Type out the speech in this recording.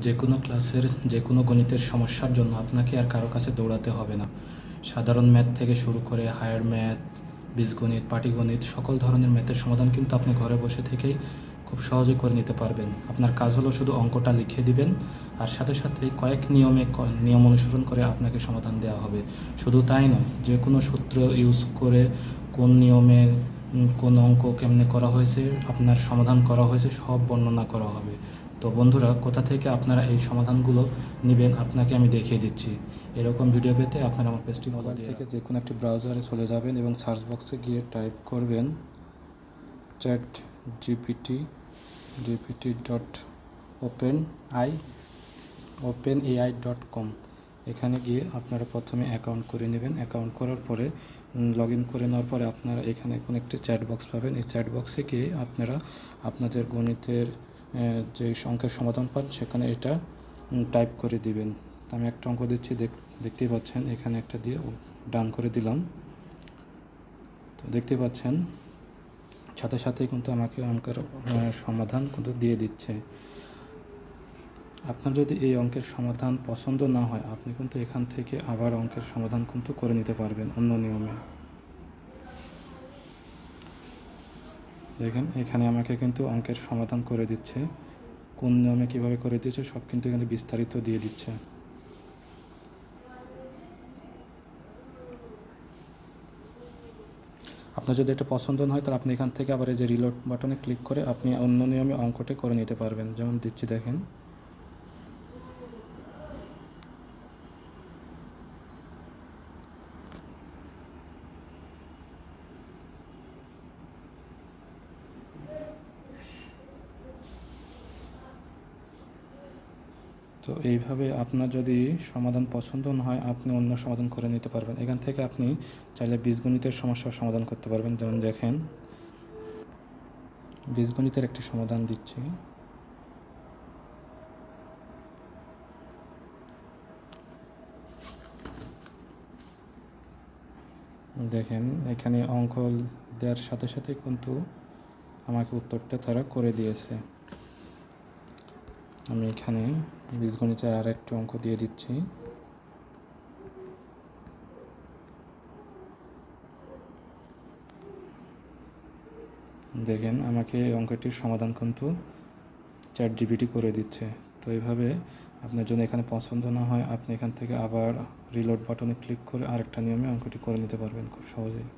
যে কোনো ক্লাসের যে কোনো গণিতের সমস্যার জন্য আপনাকে আর কারো কাছে দৌড়াতে হবে না। সাধারণ ম্যাথ থেকে শুরু করে হায়ার ম্যাথ, বীজগণিত, পাটিগণিত সকল ধরনের ম্যাথের সমাধান কিন্তু আপনি ঘরে বসে থেকেই খুব সহজে করে নিতে পারবেন। আপনার কাজ হলো শুধু অঙ্কটা লিখে দিবেন, আর সাথে সাথে কয়েক নিয়ম অনুসরণ করে আপনাকে সমাধান দেওয়া হবে। শুধু তাই নয়, যে কোনো সূত্র ইউজ করে কোন নিয়মে কোন অঙ্ক কেমনে করা হয়েছে, আপনার সমাধান করা হয়েছে, সব বর্ণনা করা হবে। তো বন্ধুরা, কোথা থেকে আপনারা এই সমাধানগুলো নেবেন আপনাকে আমি দেখিয়ে দিচ্ছি। এরকম ভিডিও পেতে আপনারা আমার পেজটি মোবাইল থেকে যে কোনো একটি ব্রাউজারে চলে যাবেন এবং সার্চ বক্সে গিয়ে টাইপ করবেন চ্যাট gpt.openai.com। এখানে গিয়ে আপনারা প্রথমে অ্যাকাউন্ট করে নেবেন। অ্যাকাউন্ট করার পরে লগ ইন করে নেওয়ার পরে আপনারা এখানে কোনো একটি চ্যাট বক্স পাবেন। এই চ্যাট বক্সে গিয়ে আপনারা আপনাদের গণিতের যে অঙ্কের সমাধান পান সেখানে এটা টাইপ করে দিবেন। আমি একটা অঙ্ক দিচ্ছি, দেখতেই পাচ্ছেন এখানে একটা দিয়ে ডান করে দিলাম। তো দেখতে পাচ্ছেন সাথে সাথেই কিন্তু আমাকে অঙ্কের সমাধান কিন্তু দিয়ে দিচ্ছে। আপনার যদি এই অঙ্কের সমাধান পছন্দ না হয়, আপনি কিন্তু এখান থেকে আবার অঙ্কের সমাধান কিন্তু করে নিতে পারবেন অন্য নিয়মে। দেখেন এখানে আমাকে কিন্তু অঙ্কের সমাধান করে দিচ্ছে, কোন নিয়মে কীভাবে করে দিচ্ছে সব কিন্তু এখানে বিস্তারিত দিয়ে দিচ্ছে। আপনার যদি এটা পছন্দ না হয় তাহলে আপনি এখান থেকে আবার এই যে রিলোড বাটনে ক্লিক করে আপনি অন্য নিয়মে অঙ্কটি করে নিতে পারবেন। যেমন দিচ্ছি দেখেন, তো এইভাবে আপনার যদি সমাধান পছন্দ না হয় আপনি অন্য সমাধান করে নিতে পারবেন। এখান থেকে আপনি চাইলে বীজগণিতের সমস্যার সমাধান করতে পারবেন। যেমন দেখেন বীজগণিতের একটি সমাধান দিচ্ছি। দেখেন এখানে অঙ্ক দেওয়ার সাথে সাথে কিন্তু আমাকে উত্তরটা তারা করে দিয়েছে। আমি এখানে বীজগণিতের আর একটি অঙ্ক দিয়ে দিচ্ছি। দেখেন আমাকে এই অঙ্কটির সমাধান কিন্তু চ্যাট জিপিটি করে দিচ্ছে। তো এইভাবে আপনার জন্য এখানে পছন্দ না হয় আপনি এখান থেকে আবার রিলোড বাটনে ক্লিক করে আরেকটা নিয়মে অঙ্কটি করে নিতে পারবেন খুব সহজেই।